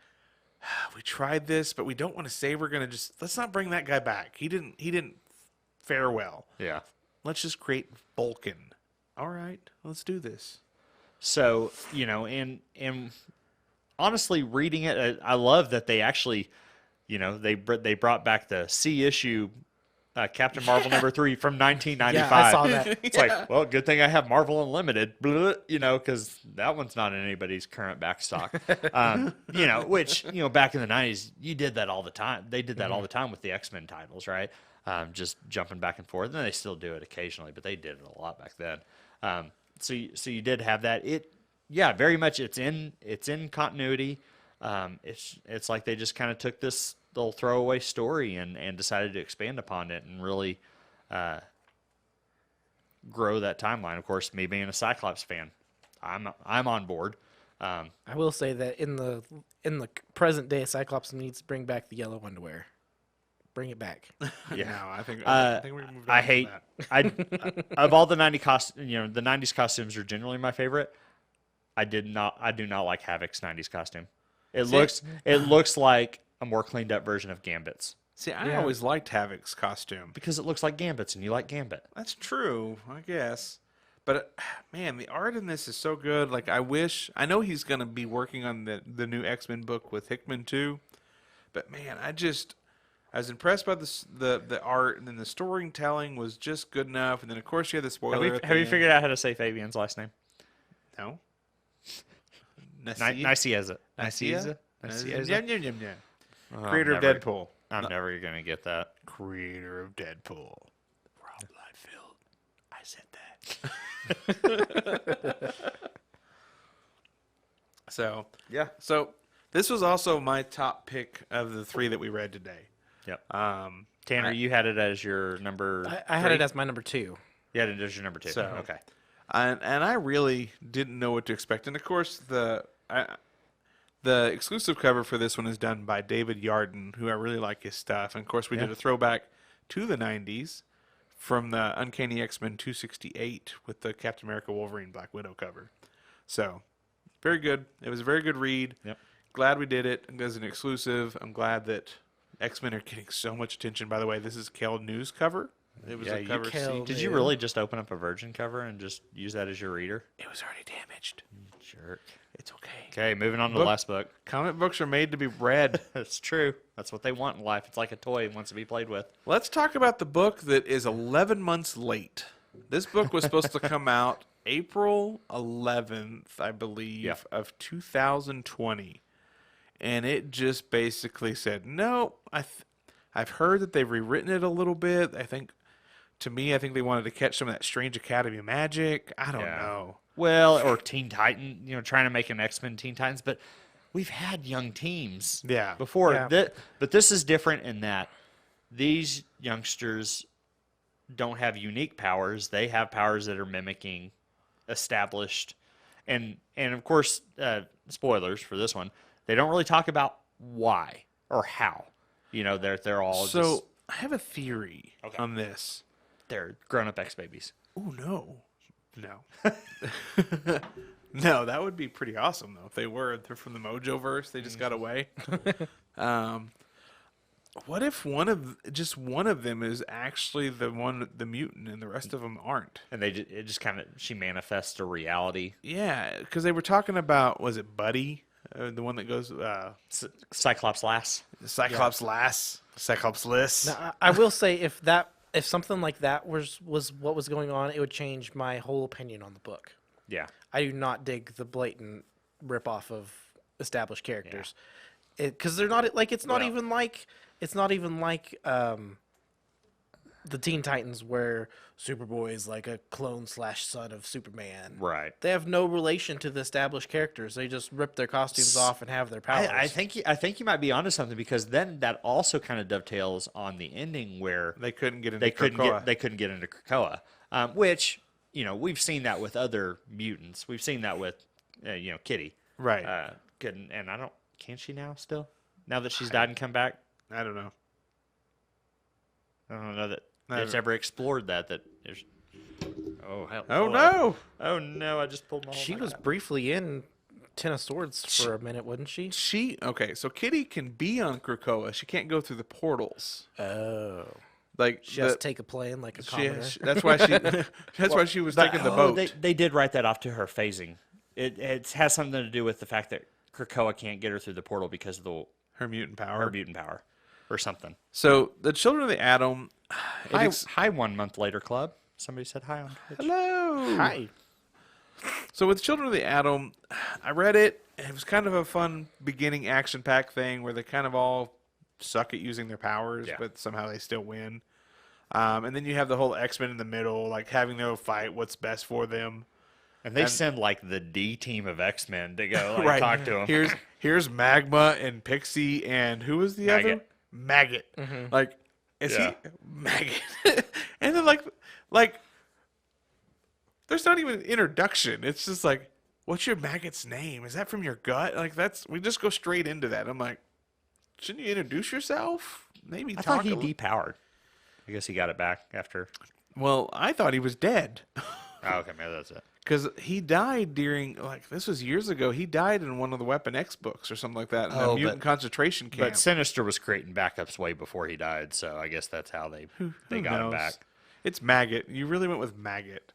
we tried this, but we don't want to say we're gonna let's not bring that guy back. He didn't fare well. Yeah. Let's just create Vulcan. All right, let's do this. So, and honestly, reading it, I love that they actually, they brought back the C issue Captain Marvel #3 from 1995. Yeah, I saw that. It's like, well, good thing I have Marvel Unlimited, because that one's not in anybody's current backstock. Which, back in the 90s, you did that all the time. They did that all the time with the X-Men titles, right? Just jumping back and forth. And they still do it occasionally, but they did it a lot back then. So you did have that. Very much it's in continuity. It's like they just kind of took this little throwaway story and decided to expand upon it and really grow that timeline. Of course, me being a Cyclops fan, I'm on board. I will say that in the present day, Cyclops needs to bring back the yellow underwear. Bring it back. Yeah, no, I think we moved on. I hate that. Of all the 90s costumes are generally my favorite. I do not like Havoc's 90s costume. It looks like a more cleaned up version of Gambit's. See, I always liked Havoc's costume. Because it looks like Gambit's and you like Gambit. That's true, I guess. But man, the art in this is so good. Like I know he's going to be working on the new X-Men book with Hickman too. But man, I was impressed by the art, and then the storytelling was just good enough. And then of course you had the spoiler. Have you figured out how to say Fabian's last name? No. Nicieza. Yeah. Creator of Deadpool. I'm never going to get that. Creator of Deadpool. Rob Liefeld. I said that. So this was also my top pick of the 3 that we read today. Yep. Tanner, you had it as your number. I had it as my number 2. You had it as your number 2. So, okay. And I really didn't know what to expect. And of course, the exclusive cover for this one is done by David Yarden, who I really like his stuff. And of course, we did a throwback to the 90s from the Uncanny X-Men 268 with the Captain America, Wolverine, Black Widow cover. So, very good. It was a very good read. Yep. Glad we did it as an exclusive. I'm glad that X-Men are getting so much attention. By the way, this is Kel News cover. It was a cover. Did you really just open up a Virgin cover and just use that as your reader? It was already damaged. Jerk. It's okay. Okay, moving on to the last book. Comic books are made to be read. That's true. That's what they want in life. It's like a toy it wants to be played with. Let's talk about the book that is 11 months late. This book was supposed to come out April 11th, I believe, of 2020. And it just basically said, no, I've heard that they've rewritten it a little bit. I think they wanted to catch some of that Strange Academy magic. I don't know. Well, or Teen Titan, trying to make an X-Men Teen Titans, but we've had young teams before. Yeah. But this is different in that these youngsters don't have unique powers. They have powers that are mimicking established. And of course, spoilers for this one, they don't really talk about why or how. They're all So, I have a theory on this. They're grown-up X-babies. Oh, no. No, that would be pretty awesome, though. If they're from the Mojoverse, they just got away. What if one of them is actually the mutant, and the rest of them aren't? And she manifests a reality. Yeah, because they were talking about, was it Buddy, the one that goes Cyclops Lass. Cyclops Lass, Cyclops Liss. Now, I will say if something like that was what was going on, it would change my whole opinion on the book. Yeah. I do not dig the blatant ripoff of established characters, because they're not like it's not even like the Teen Titans where Superboy is like a clone / son of Superman. Right. They have no relation to the established characters. They just rip their costumes off and have their powers. I think you might be onto something, because then that also kind of dovetails on the ending where they couldn't get into Krakoa. They couldn't get into Krakoa, which we've seen that with other mutants. We've seen that with Kitty. Right. Can she now still? Now that she's died and come back? I don't know. I don't know that it's ever explored that there's... Oh, hell. Oh Hold no! on. Oh, no. I just pulled my whole She mic was out. briefly in Ten of Swords for a minute, wasn't she? So Kitty can be on Krakoa. She can't go through the portals. Oh. Like She has to take a plane like a commoner. that's why she. That's why she was taking the boat. They did write that off to her phasing. It has something to do with the fact that Krakoa can't get her through the portal because of Her mutant power. her mutant power or something. So the Children of the Atom. Hi, 1 month later club. Somebody said hi on Twitch. Hello. Hi. So with Children of the Atom, I read it. And it was kind of a fun beginning action pack thing where they kind of all suck at using their powers, Yeah. but somehow they still win. And then you have the whole X-Men in the middle, like having to fight what's best for them. And they send like the D team of X-Men to go like, talk to him. Here's Magma and Pixie and who was the other? Maggot. Like, is Yeah. he Maggot? And then like, there's not even an introduction. It's just like, what's your Maggot's name? Is that from your gut? Like we just go straight into that. I'm like, shouldn't you introduce yourself? Maybe I talk thought he a little. depowered. I guess he got it back after. Well, I thought he was dead. Oh, okay, maybe that's it. Because he died during, this was years ago. He died in one of the Weapon X books or something like that in a mutant concentration camp. But Sinister was creating backups way before he died, so I guess that's how they Who got him knows? back. It's Maggot. You really went with Maggot.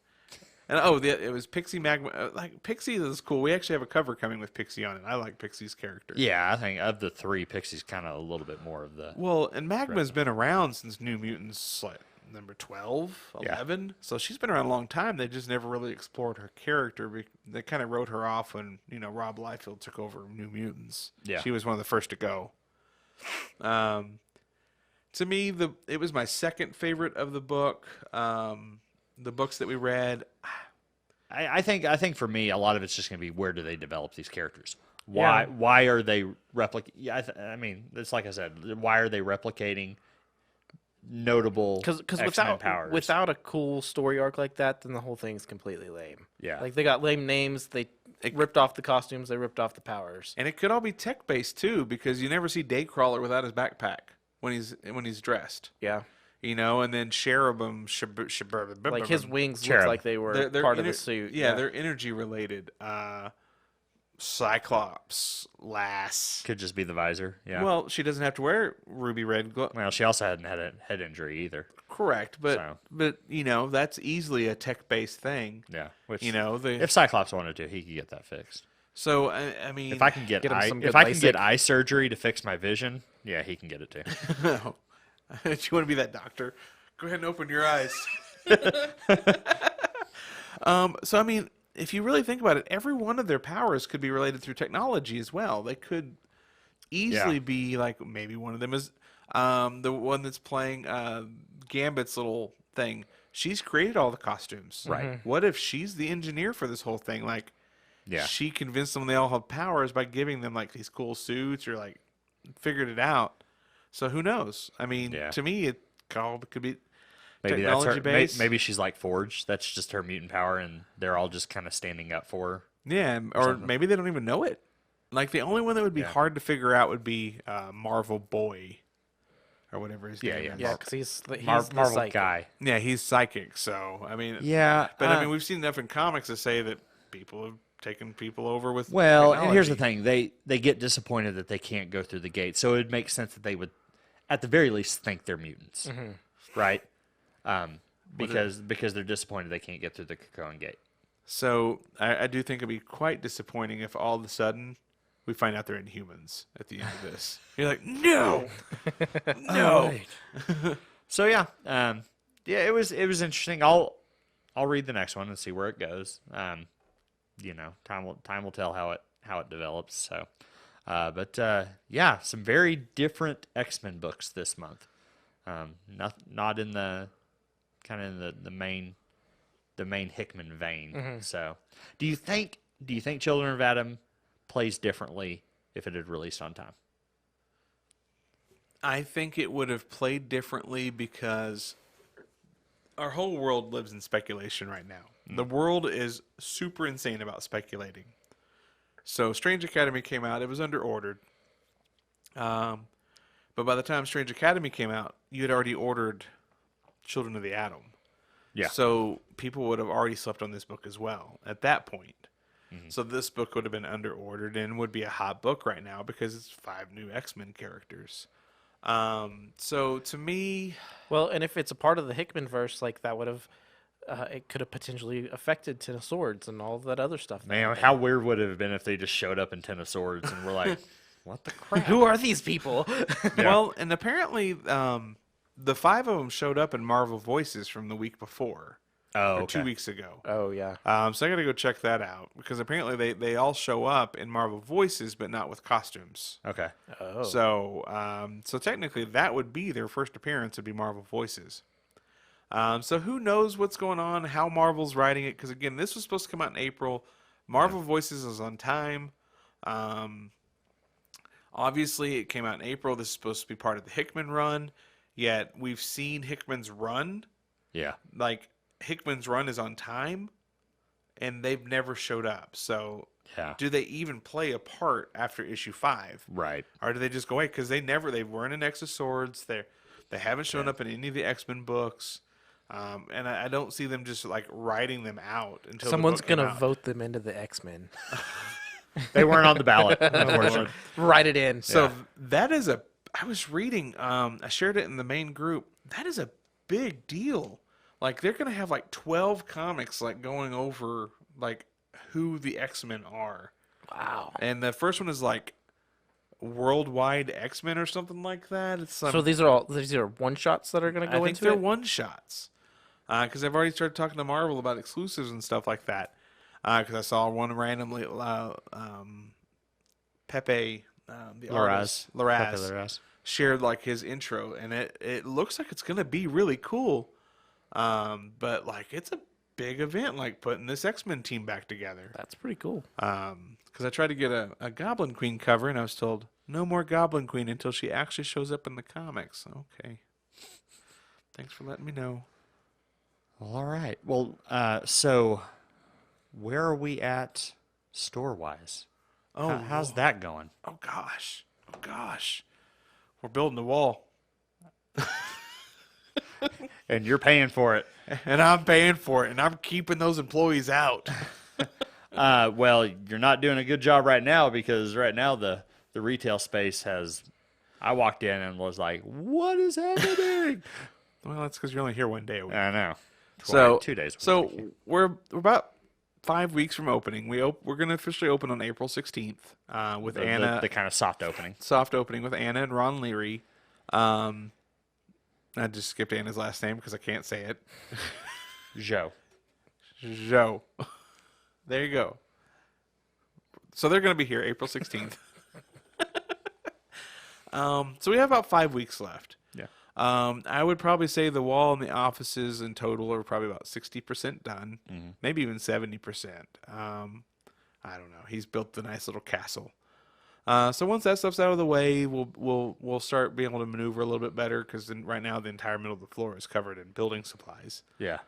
And it was Pixie Magma. Pixie is cool. We actually have a cover coming with Pixie on it. I like Pixie's character. Yeah, I think of the three, Pixie's kind of a little bit more of the. Well, and Magma's been around since New Mutants, like number 12, Yeah. 11. So she's been around a long time. They just never really explored her character. They kind of wrote her off when, Rob Liefeld took over New Mutants. Yeah. She was one of the first to go. To me, it was my second favorite of the book. The books that we read. I think for me, a lot of it's just going to be where do they develop these characters? Why are they I mean, it's like I said. Why are they replicating notable Because X-Men powers? without a cool story arc like that, then the whole thing's completely lame. Yeah. Like, they got lame names. They ripped off the costumes. They ripped off the powers. And it could all be tech based too, because you never see Daycrawler without his backpack when he's dressed. Yeah. And then Cherubim, Like, his wings Cherub. looked like they were they're part of the suit. Yeah, they're energy related. Cyclops, Lass. Could just be the visor. Yeah. Well, she doesn't have to wear ruby red glow. Well, she also hadn't had a head injury either. Correct, but So. but that's easily a tech based thing. Yeah. Which If if Cyclops wanted to, he could get that fixed. so I mean, If I can Get him some if good I can get LASIK. eye surgery to fix my vision, yeah, he can get it too. do you want to be that doctor? Go ahead and open your eyes. So I mean, if you really think about it, every one of their powers could be related through technology as well. They could easily Yeah. be like, maybe one of them is the one that's playing Gambit's little thing. She's created all the costumes. Right. What if she's the engineer for this whole thing? Like, Yeah. she convinced them they all have powers by giving them like these cool suits or like figured it out. So who knows? I mean, Yeah. to me, it could be Maybe that's technology her. based. Maybe she's like Forge. That's just her mutant power, and they're all just kind of standing up for her. Yeah, or something. maybe they don't even know it. Like, the only one that would be Yeah. hard to figure out would be Marvel Boy, or whatever his Yeah, name yeah. is. Yeah, because he's the Marvel psychic. guy. Yeah, he's psychic. So I mean, Yeah, but I mean, we've seen enough in comics to say that people have taken people over with. Well, and here's the technology. thing: they get disappointed that they can't go through the gate. So it makes sense that they would, at the very least, think they're mutants, right? Because they're disappointed they can't get through the Krakoan gate. So I do think it'd be quite disappointing if all of a sudden we find out they're Inhumans at the end of this. You're like, no, no. So yeah, it was interesting. I'll read the next one and see where it goes. Time will tell how it develops. So, yeah, some very different X-Men books this month. Not in the kind of in the main Hickman vein. So, do you think Children of Atom plays differently if it had released on time? I think it would have played differently because our whole world lives in speculation right now. The world is super insane about speculating. So Strange Academy came out. It was under-ordered. But by the time Strange Academy came out, you had already ordered Children of the Atom. Yeah. So people would have already slept on this book as well at that point. So this book would have been under-ordered and would be a hot book right now because it's 5 new X-Men characters. So to me, Well, and if it's a part of the Hickman verse, like that would have, it could have potentially affected Ten of Swords and all that other stuff. Man, how weird would it have been if they just showed up in Ten of Swords and we're like, what the crap? Who are these people? well, and apparently the 5 of them showed up in Marvel Voices from the week before. Oh, Or okay. 2 weeks ago. Oh yeah. So I got to go check that out because apparently they all show up in Marvel Voices, but not with costumes. Okay. Oh. So technically that would be their first appearance. Would be Marvel Voices. So who knows what's going on? How Marvel's writing it? Because again, this was supposed to come out in April. Marvel Voices is on time. Obviously, it came out in April. This is supposed to be part of the Hickman run. Yet we've seen Hickman's run. Yeah. Like Hickman's run is on time, and they've never showed up. So Yeah. do they even play a part after issue 5? Right. Or do they just go away? Because they weren't in X of Swords. They haven't shown up in any of the X-Men books. And I don't see them just like writing them out until Someone's the book came gonna out. vote them into the X-Men. They weren't on the ballot, unfortunately. Write it in. So that is I was reading, I shared it in the main group. That is a big deal. Like they're going to have like 12 comics like going over like who the X-Men are. Wow. And the first one is like Worldwide X-Men or something like that. It's some, So these are one shots that are gonna go I think into they're it. one shots. Because I've already started talking to Marvel about exclusives and stuff like that. Because I saw one randomly, Pepe, the artist, Pepe Larraz. shared like his intro, and it looks like it's gonna be really cool. But like it's a big event, like putting this X-Men team back together. That's pretty cool. Because I tried to get a Goblin Queen cover, and I was told no more Goblin Queen until she actually shows up in the comics. Okay, thanks for letting me know. All right. Well, so where are we at store-wise? Oh, How's that going? oh gosh, we're building the wall, And you're paying for it. and I'm paying for it, and I'm keeping those employees out. Well, you're not doing a good job right now because right now the retail space has. I walked in and was like, "What is happening?" Well, that's because you're only here one day a week. I know. So 2 days. So we're about 5 weeks from opening. We're going to officially open on April 16th with Anna. the kind of soft opening. Soft opening with Anna and Ron Leary. I just skipped Anna's last name because I can't say it. Joe. Joe. There you go. So they're going to be here April 16th. So we have about 5 weeks left. Yeah. I would probably say the wall and the offices in total are probably about 60% done, maybe even 70%. I don't know. He's built the nice little castle. So once that stuff's out of the way, we'll start being able to maneuver a little bit better because right now the entire middle of the floor is covered in building supplies. Yeah.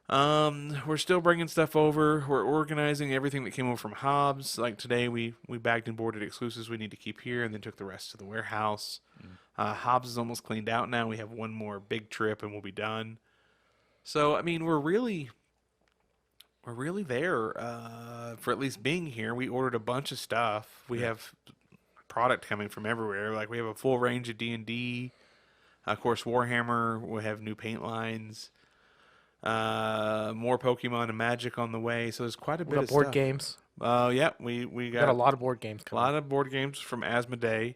We're still bringing stuff over. We're organizing everything that came over from Hobbs. Like today, we bagged and boarded exclusives we need to keep here, and then took the rest to the warehouse. Hobbs is almost cleaned out now. We have one more big trip, and we'll be done. So I mean, we're really there for at least being here. We ordered a bunch of stuff. We have product coming from everywhere. Like we have a full range of D&D. Of course, Warhammer. We have new paint lines. More Pokemon and Magic on the way. So there's quite a bit of board stuff. games. Yeah, we Got a lot of board games a coming. lot of board games from Asmodee.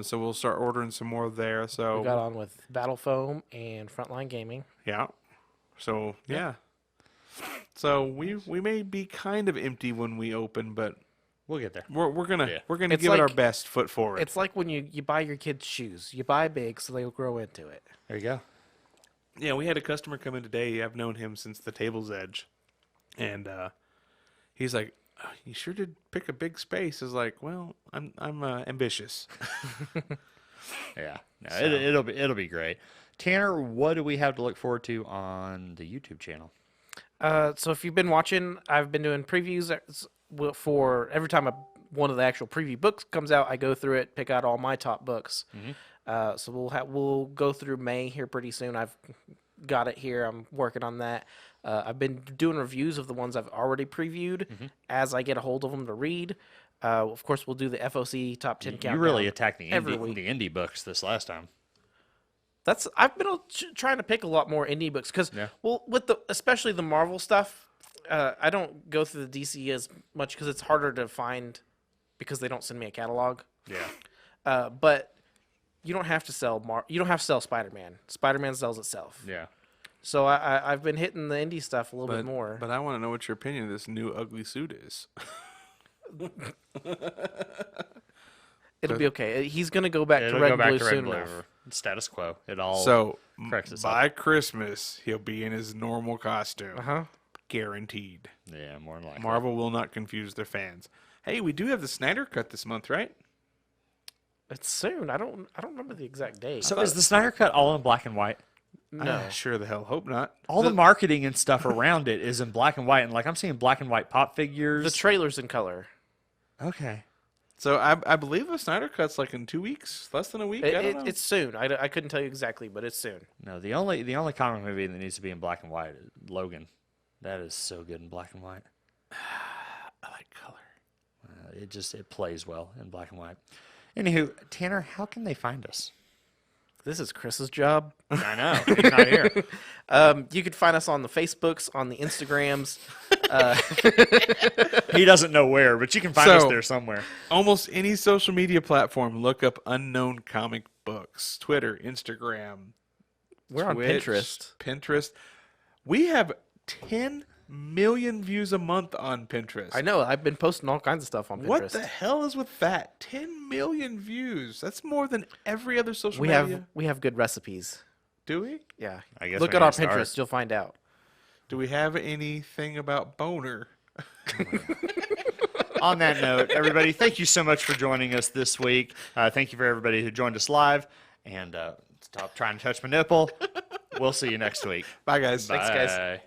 So we'll start ordering some more there. So We got on with Battle Foam and Frontline Gaming. yeah. So yeah. So we may be kind of empty when we open, but We'll get there. we're gonna It's give it our like- best foot forward. It's like when you buy your kids shoes. You buy big so they'll grow into it. There you go. Yeah, we had a customer come in today. I've known him since the table's edge, and he's like, "You sure did pick a big space." I was like, "Well, I'm ambitious." Yeah. No, it'll be great. Tanner, what do we have to look forward to on the YouTube channel? So if you've been watching, I've been doing previews for every time one of the actual preview books comes out. I go through it, pick out all my top books. So we'll go through May here pretty soon. I've got it here. I'm working on that. I've been doing reviews of the ones I've already previewed as I get a hold of them to read. Of course, we'll do the FOC top 10 countdown. You really attacked the every week. indie books this last time. I've been trying to pick a lot more indie books because, with especially the Marvel stuff, I don't go through the DC as much because it's harder to find because they don't send me a catalog. Yeah. But you don't have to sell Spider-Man. Spider-Man sells itself. Yeah. So I've been hitting the indie stuff a little bit more. But I want to know what your opinion of this new ugly suit is. It'll be okay. He's gonna go back to It'll red go and back blue to red soon and blue. enough. Status quo. It all So corrects itself. by Christmas, he'll be in his normal costume. Uh-huh. Guaranteed. Yeah, more than likely. Marvel will not confuse their fans. Hey, we do have the Snyder Cut this month, right? It's soon. I don't remember the exact date. So is the Snyder Cut all in black and white? No. Sure the hell hope not. All the marketing and stuff around it is in black and white, and like I'm seeing black and white pop figures. The trailer's in color. Okay. So I believe the Snyder Cut's like in 2 weeks, less than a week. I don't know. It's soon. I couldn't tell you exactly, but it's soon. No, the only comic movie that needs to be in black and white is Logan. That is so good in black and white. I like color. It plays well in black and white. Anywho, Tanner, how can they find us? This is Chris's job. I know. He's not here. You could find us on the Facebooks, on the Instagrams. He doesn't know where, but you can find us there somewhere. Almost any social media platform, look up Unknown Comic Books. Twitter, Instagram. We're on Twitch, Pinterest. Pinterest. We have 10 million views a month on Pinterest. I know. I've been posting all kinds of stuff on Pinterest. What the hell is with that? 10 million views. That's more than every other social media. We have good recipes. Do we? Yeah. I guess Look we at our need to start. Pinterest. You'll find out. Do we have anything about boner? On that note, everybody, thank you so much for joining us this week. Thank you for everybody who joined us live. And stop trying to touch my nipple. We'll see you next week. Bye, guys. Thanks, guys. Bye.